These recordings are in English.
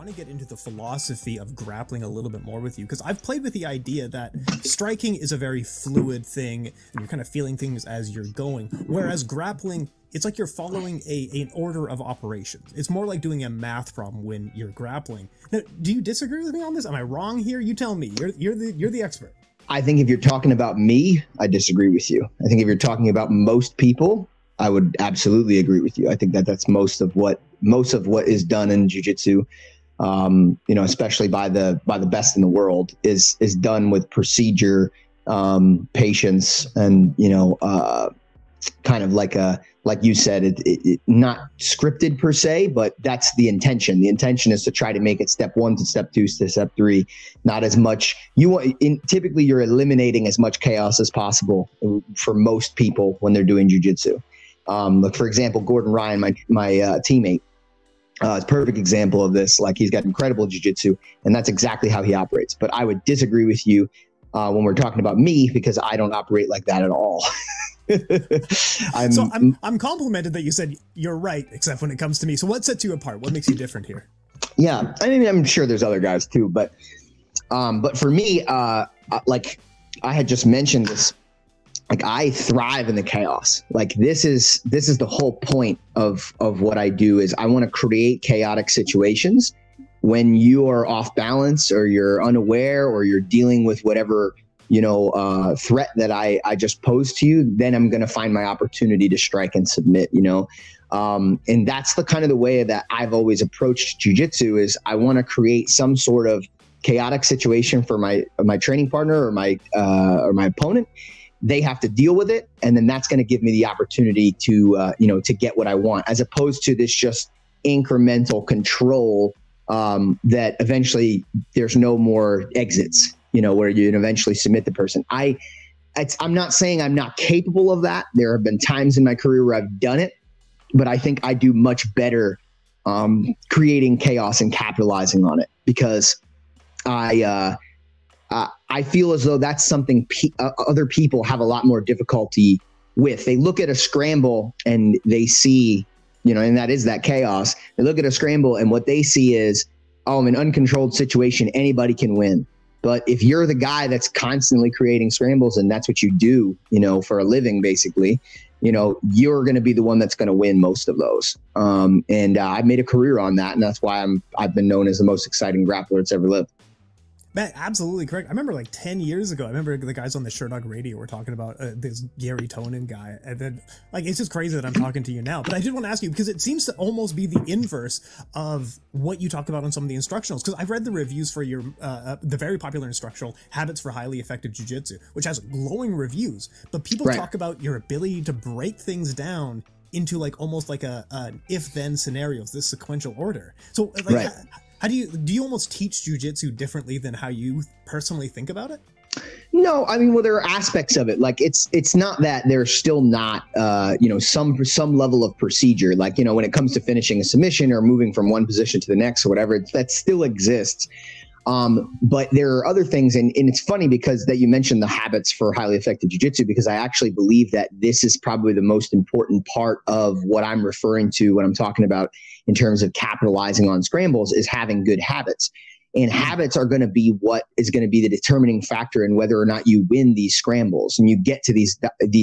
want to get into the philosophy of grappling a little bit more with you, because I've played with the idea that striking is a very fluid thing and you're kind of feeling things as you're going, whereas grappling, it's like you're following an order of operations. It's more like doing a math problem when you're grappling. Now, do you disagree with me on this? Am I wrong here? You tell me. You're the expert. I think if you're talking about me, I disagree with you. I think if you're talking about most people, I would absolutely agree with you. I think that that's most of what is done in jiu-jitsu, especially by the best in the world, is done with procedure, patience, and kind of like you said, it not scripted per se, but that's the intention. The intention is to try to make it step 1 to step 2 to step 3. Not as much typically you're eliminating as much chaos as possible for most people when they're doing jiu-jitsu. Like for example, Gordon Ryan, my teammate, is a perfect example of this. Like, he's got incredible jiu-jitsu, and that's exactly how he operates. But I would disagree with you when we're talking about me, because I don't operate like that at all. I'm complimented that you said you're right, except when it comes to me. So what sets you apart? What makes you different here? Yeah, I mean, I'm sure there's other guys too, but for me, like I had just mentioned this, like I thrive in the chaos. Like this is the whole point of what I do, is I want to create chaotic situations when you are off balance or you're unaware or you're dealing with whatever threat that I just posed to you. Then I'm going to find my opportunity to strike and submit, and that's the kind of the way that I've always approached jiu-jitsu, is I want to create some sort of chaotic situation for my training partner or my opponent. They have to deal with it, and then that's going to give me the opportunity to get what I want, as opposed to this just incremental control that eventually there's no more exits, where you eventually submit the person. I'm not saying I'm not capable of that. There have been times in my career where I've done it, but I think I do much better creating chaos and capitalizing on it, because I feel as though that's something other people have a lot more difficulty with. They look at a scramble and they see, and that is that chaos. They look at a scramble and what they see is, oh, in an uncontrolled situation, anybody can win. But if you're the guy that's constantly creating scrambles and that's what you do, for a living, basically, you're going to be the one that's going to win most of those. And I've made a career on that. And that's why I've been known as the most exciting grappler that's ever lived. Man, absolutely correct. I remember like 10 years ago, I remember the guys on the Sherdog radio were talking about this Garry Tonon guy. And then like, it's just crazy that I'm talking to you now, but I did want to ask you, because it seems to almost be the inverse of what you talked about on some of the instructionals. Because I've read the reviews for your, the very popular instructional Habits for Highly Effective Jiu-Jitsu, which has glowing reviews, but people talk about your ability to break things down into like almost like an if-then scenarios, this sequential order. So like, how do you almost teach jiu-jitsu differently than how you personally think about it? No, I mean, well, there are aspects of it. Like it's not that there's still not, some level of procedure. Like, when it comes to finishing a submission or moving from one position to the next or whatever, that still exists. But there are other things. And it's funny because that you mentioned the habits for highly effective jiu-jitsu, because I actually believe that this is probably the most important part of what I'm referring to when I'm talking about in terms of capitalizing on scrambles, is having good habits. And habits are going to be what is going to be the determining factor in whether or not you win these scrambles and you get to these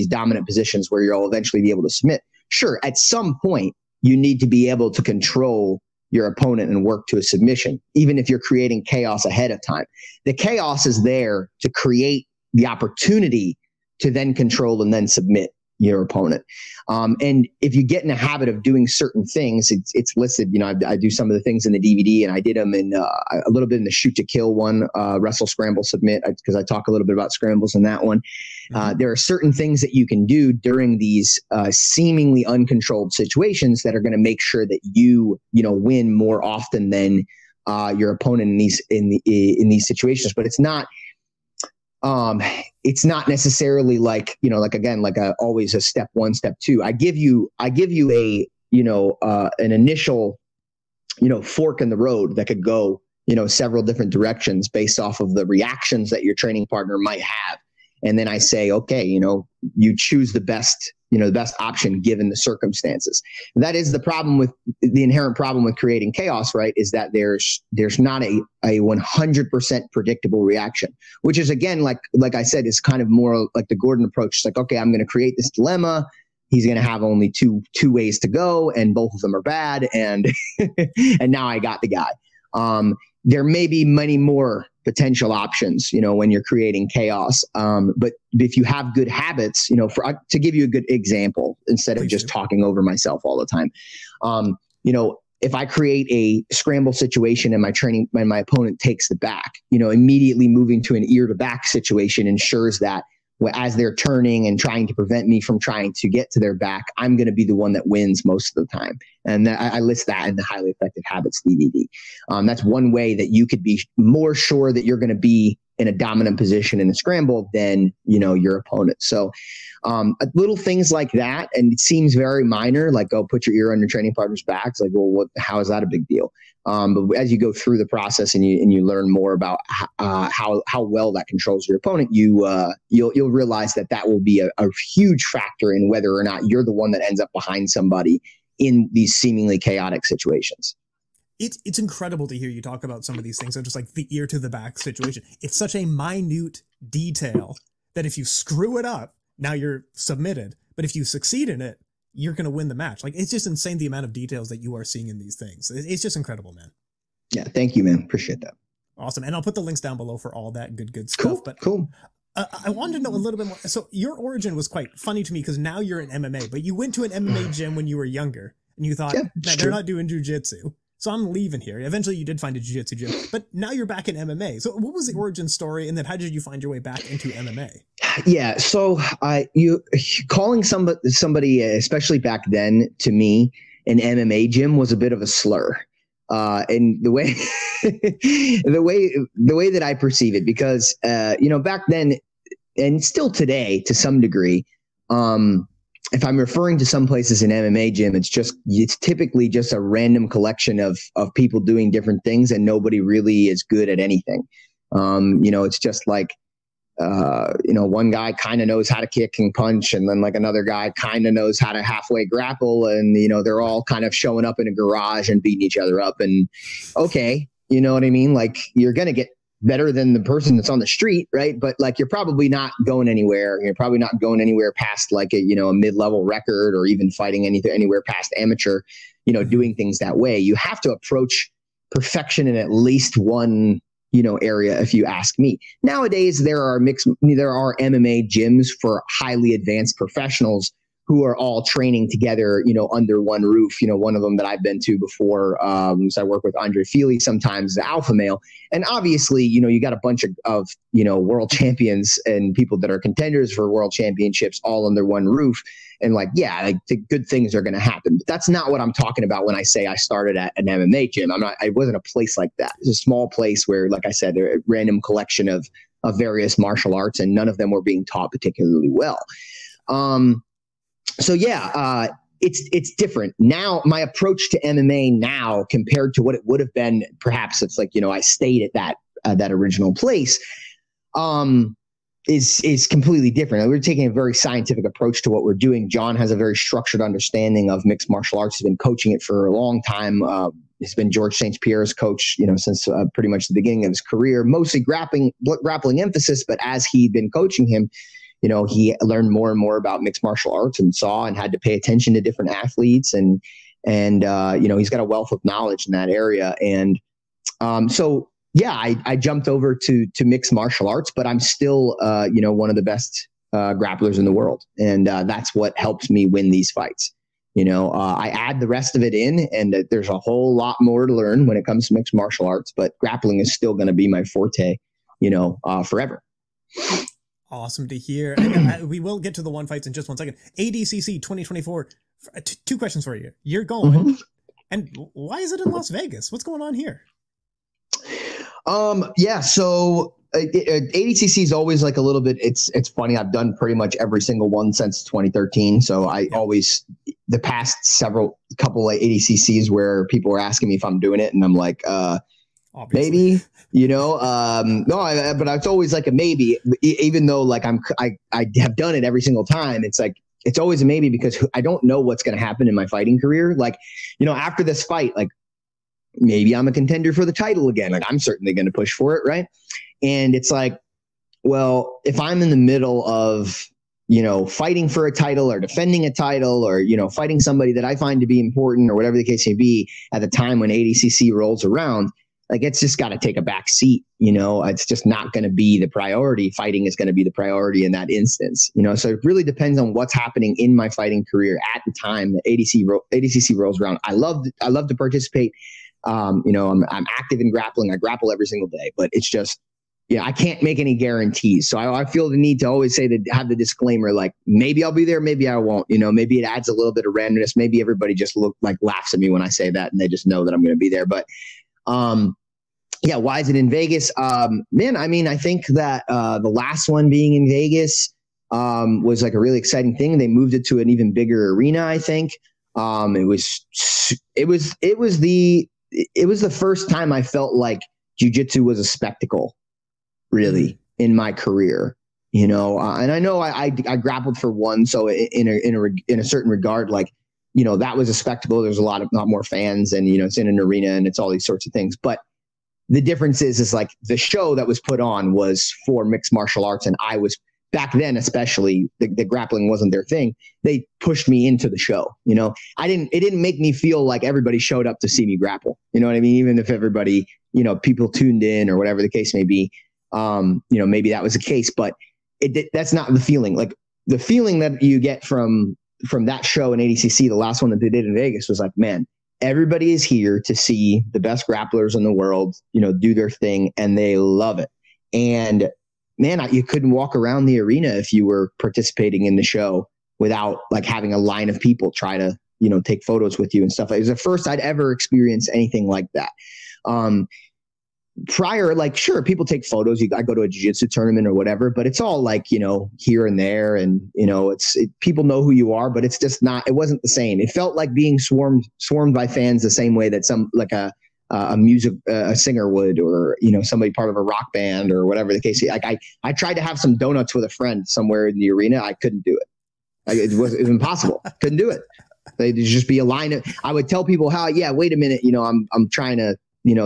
dominant positions where you'll eventually be able to submit. Sure, at some point, you need to be able to control your opponent and work to a submission, even if you're creating chaos ahead of time. The chaos is there to create the opportunity to then control and then submit your opponent. And if you get in a habit of doing certain things, it's listed, I do some of the things in the DVD, and I did them in a little bit in the Shoot to Kill one, Wrestle, Scramble, Submit, because I talk a little bit about scrambles in that one. There are certain things that you can do during these seemingly uncontrolled situations that are going to make sure that you win more often than your opponent in these situations. But it's not necessarily like, always a step 1, step 2. I give you a, an initial, fork in the road that could go, several different directions based off of the reactions that your training partner might have. And then I say, okay, you choose the best option given the circumstances. And that is the inherent problem with creating chaos, right? Is that there's not a 100% predictable reaction, which is, again, like I said, is kind of more like the Gordon approach. It's like, okay, I'm going to create this dilemma. He's going to have only two ways to go, and both of them are bad. And and now I got the guy. There may be many more potential options, when you're creating chaos. But if you have good habits, to give you a good example, instead of just talking over myself all the time, if I create a scramble situation and my opponent takes the back, immediately moving to an ear to back situation ensures that as they're turning and trying to prevent me from trying to get to their back, I'm going to be the one that wins most of the time. And I list that in the Highly Effective Habits DVD. That's one way that you could be more sure that you're going to be in a dominant position in a scramble than, your opponent. So little things like that. And it seems very minor, like, oh, put your ear on your training partner's back. It's like, well, how is that a big deal? But as you go through the process and you learn more about how well that controls your opponent, you'll realize that will be a huge factor in whether or not you're the one that ends up behind somebody in these seemingly chaotic situations. It's incredible to hear you talk about some of these things. So just like the ear to the back situation, it's such a minute detail that if you screw it up, now you're submitted. But if you succeed in it, you're going to win the match. Like, it's just insane the amount of details that you are seeing in these things. It's just incredible, man. Yeah. Thank you, man. Appreciate that. Awesome. And I'll put the links down below for all that good stuff. Cool. I wanted to know a little bit more. So your origin was quite funny to me because now you're in MMA, but you went to an MMA gym when you were younger and you thought, man, they're not doing jiu-jitsu, so I'm leaving here. Eventually you did find a jiu-jitsu gym, but now you're back in MMA. So what was the origin story? And then how did you find your way back into MMA? Yeah. So you calling somebody, especially back then, to me, an MMA gym was a bit of a slur. And the way that I perceive it, because, back then and still today to some degree, if I'm referring to some places an MMA gym, it's typically just a random collection of people doing different things and nobody really is good at anything. It's just like, one guy kind of knows how to kick and punch, and then like another guy kind of knows how to halfway grapple, and they're all kind of showing up in a garage and beating each other up. And okay, you know what I mean? Like, you're gonna get better than the person that's on the street, right? But like, you're probably not going anywhere. You're probably not going anywhere past like a mid-level record, or even fighting anywhere past amateur. Doing things that way, you have to approach perfection in at least one area, if you ask me. Nowadays, there are MMA gyms for highly advanced professionals who are all training together, under one roof. One of them that I've been to before, so I work with Andre Feely sometimes, the Alpha Male. And obviously, you got a bunch of world champions and people that are contenders for world championships all under one roof. And like, yeah, like the good things are going to happen. But that's not what I'm talking about when I say I started at an MMA gym. I wasn't a place like that. It's a small place where, like I said, a random collection of various martial arts, and none of them were being taught particularly well. So yeah, it's different now. My approach to MMA now compared to what it would have been, perhaps it's like, I stayed at that original place, is completely different. We're taking a very scientific approach to what we're doing. John has a very structured understanding of mixed martial arts. He's been coaching it for a long time. He's been George St. Pierre's coach, since pretty much the beginning of his career, mostly grappling emphasis. But as he'd been coaching him, he learned more and more about mixed martial arts and saw and had to pay attention to different athletes. And he's got a wealth of knowledge in that area. And so, yeah, I jumped over to mixed martial arts, but I'm still, one of the best grapplers in the world. And that's what helps me win these fights. I add the rest of it in, and there's a whole lot more to learn when it comes to mixed martial arts, but grappling is still going to be my forte, forever. Awesome to hear. And we will get to the one fights in just 1 second. ADCC 2024. 2 questions for you. You're going, and why is it in Las Vegas? What's going on here? Yeah. So ADCC is always like a little bit. It's funny. I've done pretty much every single one since 2013. So I always, the past couple of ADCCs where people were asking me if I'm doing it, and I'm like, Obviously. Maybe, no, but it's always like a maybe, even though like I have done it every single time. It's like, it's always a maybe because I don't know what's going to happen in my fighting career. Like, after this fight, like maybe I'm a contender for the title again. Like I'm certainly going to push for it. Right. And it's like, well, if I'm in the middle of, fighting for a title or defending a title or, fighting somebody that I find to be important or whatever the case may be at the time when ADCC rolls around, like it's just got to take a back seat. It's just not going to be the priority. Fighting is going to be the priority in that instance. So it really depends on what's happening in my fighting career at the time the ADCC rolls around. I love to participate. I'm active in grappling. I grapple every single day, but it's just, I can't make any guarantees. So I feel the need to always have the disclaimer, like maybe I'll be there, maybe I won't. Maybe it adds a little bit of randomness. Maybe everybody just laughs at me when I say that, and they just know that I'm going to be there. But why is it in Vegas? Man, I mean, I think that the last one being in Vegas was like a really exciting thing. They moved it to an even bigger arena. I think it was the first time I felt like jiu-jitsu was a spectacle. Really, in my career, and I know I grappled for one, so in a certain regard, like that was a spectacle. There's a lot more fans, and it's in an arena, and it's all these sorts of things. But the difference is like the show that was put on was for mixed martial arts, and I was back then, especially the grappling wasn't their thing. They pushed me into the show. It didn't make me feel like everybody showed up to see me grapple. You know what I mean? Even if everybody, people tuned in or whatever the case may be. Maybe that was the case, but that's not the feeling. Like the feeling that you get from that show in ADCC, the last one that they did in Vegas, was like, man, everybody is here to see the best grapplers in the world, do their thing, and they love it. And man, you couldn't walk around the arena if you were participating in the show without like having a line of people try to, take photos with you and stuff. It was the first I'd ever experienced anything like that. Prior, like, sure, people take photos. I go to a jiu-jitsu tournament or whatever, but it's all like, here and there. And, people know who you are, but it's just not, it wasn't the same. It felt like being swarmed by fans the same way that a singer would, or, somebody part of a rock band or whatever the case. Like I tried to have some donuts with a friend somewhere in the arena. I couldn't do it. It was impossible. Couldn't do it. They'd just be a line of, I would tell people wait a minute, I'm trying to,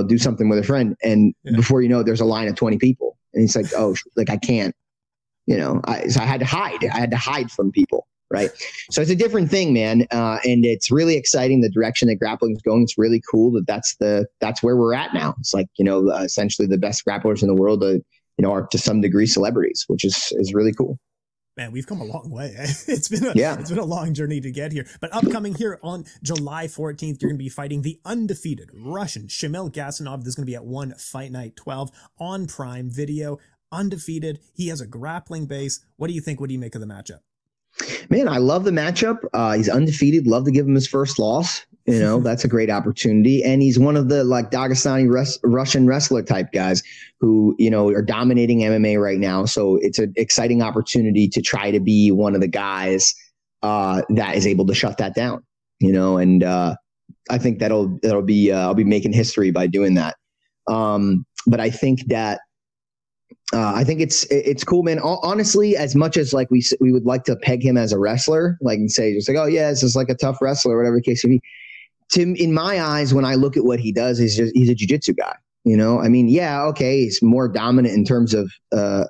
do something with a friend. And before you know it, there's a line of 20 people. And it's like, oh, like I can't, so I had to hide. I had to hide from people. Right. So it's a different thing, man. And it's really exciting. The direction that grappling is going. It's really cool that's where we're at now. It's like, essentially the best grapplers in the world, are to some degree celebrities, which is really cool. Man, we've come a long way. It's been a long journey to get here. But upcoming here on July 14th, you're going to be fighting the undefeated Russian Shamil Gasanov. This is going to be at 1 Fight Night 12 on Prime Video. Undefeated. He has a grappling base. What do you think? What do you make of the matchup? Man, I love the matchup. He's undefeated. Love to give him his first loss. That's a great opportunity. And he's one of the like Dagestani Russian wrestler type guys who, are dominating MMA right now. So it's an exciting opportunity to try to be one of the guys that is able to shut that down, and I think that'll be I'll be making history by doing that. But I think that I think it's cool, man. Honestly, as much as like we would like to peg him as a wrestler, like and say just like, oh yeah, this is like a tough wrestler, whatever the case may be. Tim, in my eyes, when I look at what he does, he's a jiu-jitsu guy. I mean, yeah, okay, he's more dominant in terms of the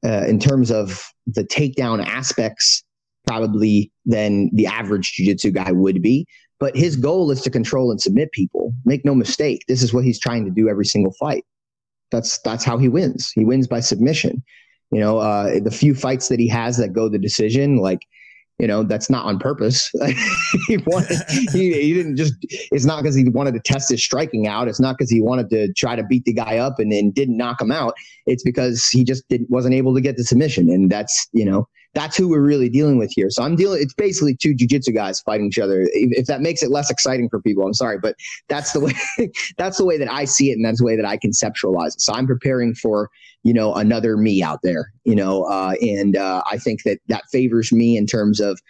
takedown aspects probably than the average jiu-jitsu guy would be. But his goal is to control and submit people. Make no mistake, this is what he's trying to do every single fight. That's how he wins. He wins by submission. The few fights that he has that go the decision, like, that's not on purpose. he didn't just, it's not because he wanted to test his striking out. It's not because he wanted to try to beat the guy up and then didn't knock him out. It's because he just wasn't able to get the submission. And that's who we're really dealing with here. So it's basically two jiu-jitsu guys fighting each other. If that makes it less exciting for people, I'm sorry, but that's the way, that's the way that I see it. And that's the way that I conceptualize it. So I'm preparing for, another me out there, and I think that favors me in terms of,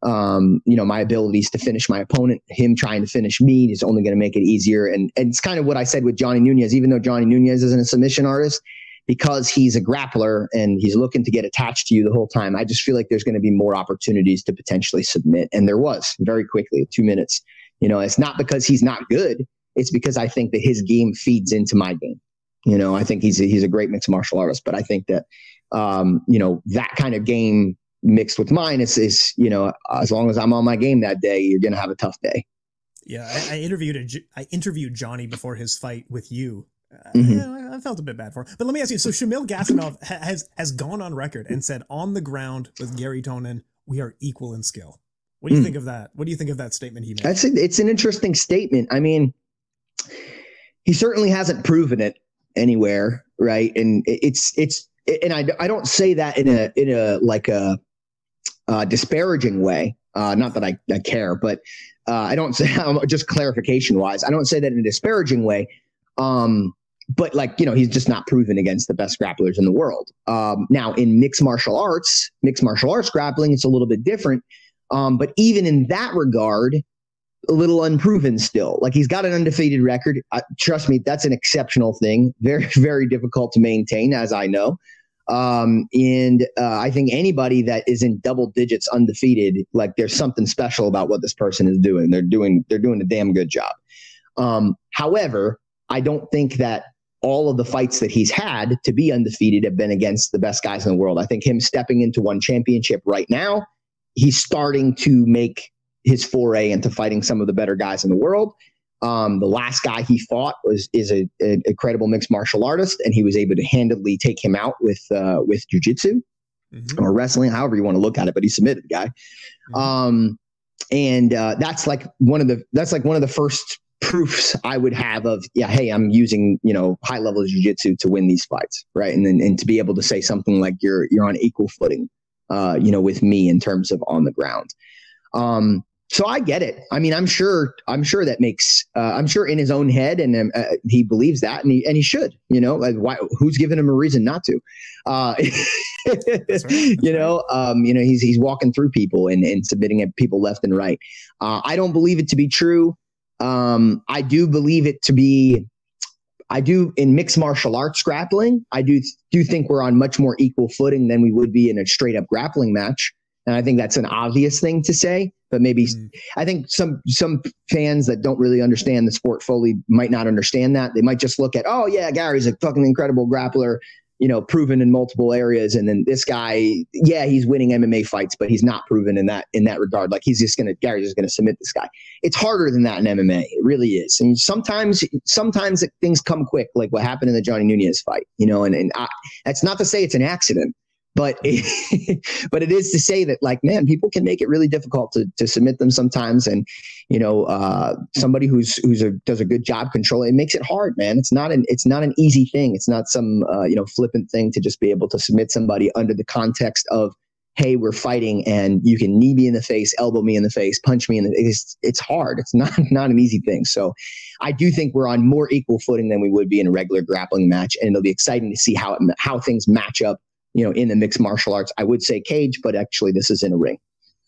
My abilities to finish my opponent, him trying to finish me is only going to make it easier. And it's kind of what I said with Johnny Nunez, even though Johnny Nunez isn't a submission artist, because he's a grappler and he's looking to get attached to you the whole time. I just feel like there's going to be more opportunities to potentially submit. And there was very quickly, 2 minutes. It's not because he's not good. It's because I think that his game feeds into my game. I think he's a great mixed martial artist, but I think that, that kind of game mixed with mine is, as long as I'm on my game that day, you're going to have a tough day. Yeah. I interviewed Johnny before his fight with you. I felt a bit bad for him. But let me ask you, so Shamil Gasanov has gone on record and said on the ground with Garry Tonon, we are equal in skill. What do you think of that? What do you think of that statement he made? It's an interesting statement. I mean, he certainly hasn't proven it anywhere, right? And I don't say that in a disparaging way. Not that I care, but I don't say, just clarification wise, I don't say that in a disparaging way. But he's just not proven against the best grapplers in the world. Now in mixed martial arts grappling, it's a little bit different. But even in that regard, a little unproven still. Like, he's got an undefeated record. Trust me, that's an exceptional thing. Very, very difficult to maintain, as I know. I think anybody that is in double digits undefeated, like, there's something special about what this person is doing. They're doing a damn good job. However, I don't think that all of the fights that he's had to be undefeated have been against the best guys in the world. I think him stepping into one championship right now, he's starting to make his foray into fighting some of the better guys in the world. The last guy he fought is a credible mixed martial artist, and he was able to handily take him out with jiu-jitsu or wrestling, however you want to look at it, but he submitted the guy. That's like one of the first proofs I would have of, hey, I'm using, high level jiu-jitsu to win these fights. Right. And to be able to say something like you're on equal footing, with me in terms of on the ground. So I get it. I mean, I'm sure that makes, I'm sure in his own head, and he believes that, and he should, why, who's giving him a reason not to, That's right. He's walking through people and submitting at people left and right. I don't believe it to be true. I do believe it to be, in mixed martial arts grappling, I do think we're on much more equal footing than we would be in a straight up grappling match. And I think that's an obvious thing to say, but maybe I think some fans that don't really understand the sport fully might not understand that. They might just look at, oh yeah, Gary's a fucking incredible grappler, proven in multiple areas. And then this guy, yeah, he's winning MMA fights, but he's not proven in that regard. Like, Gary's just going to submit this guy. It's harder than that in MMA. It really is. And sometimes things come quick, like what happened in the Johnny Nunez fight, that's not to say it's an accident, but it is to say that, like, man, people can make it really difficult to submit them sometimes. And, somebody who does a good job controlling, it makes it hard, man. It's not an easy thing. It's not some, flippant thing to just be able to submit somebody under the context of, hey, we're fighting and you can knee me in the face, elbow me in the face, punch me in the, it's hard. It's not an easy thing. So I do think we're on more equal footing than we would be in a regular grappling match. And it'll be exciting to see how things match up, in the mixed martial arts. I would say cage, but actually this is in a ring.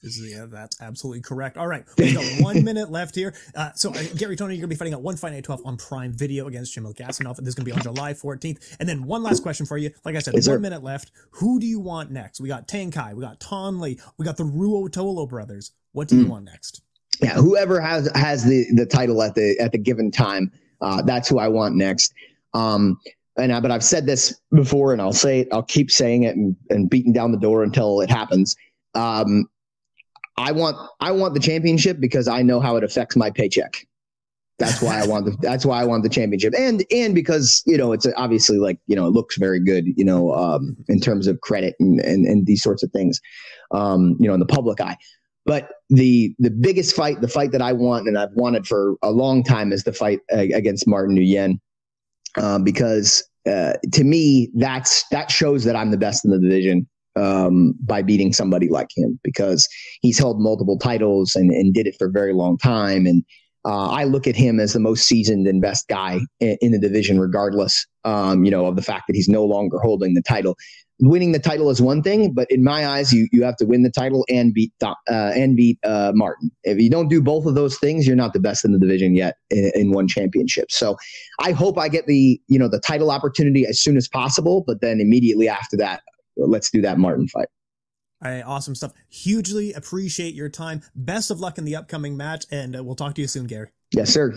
That's absolutely correct. All right, we've got 1 minute left here. So Garry Tonon, you're going to be fighting at One Fight Night 12 on Prime Video against Shamil Gasanov. This is going to be on July 14th. And then one last question for you. Like I said, 1 minute left. Who do you want next? We got Tankai, we got Ton Lee, we got the Ruo Tolo brothers. What do you want next? Yeah, whoever has the title at the given time, that's who I want next. But I've said this before, and I'll say it. I'll keep saying it and beating down the door until it happens. I want the championship because I know how it affects my paycheck. That's why I want the championship, and because it's obviously, like, it looks very good, in terms of credit and these sorts of things, in the public eye. But the biggest fight, the fight that I want and I've wanted for a long time, is the fight against Martin Nguyen. Because to me, that shows that I'm the best in the division, by beating somebody like him, because he's held multiple titles and did it for a very long time. And I look at him as the most seasoned and best guy in the division, regardless, of the fact that he's no longer holding the title. winning the title is one thing, but in my eyes, you have to win the title and beat Martin. If you don't do both of those things, you're not the best in the division yet in one championship. So I hope I get the title opportunity as soon as possible, but then immediately after that, let's do that Martin fight. All right, awesome stuff. Hugely appreciate your time. Best of luck in the upcoming match, and we'll talk to you soon, Garry. Yes, sir.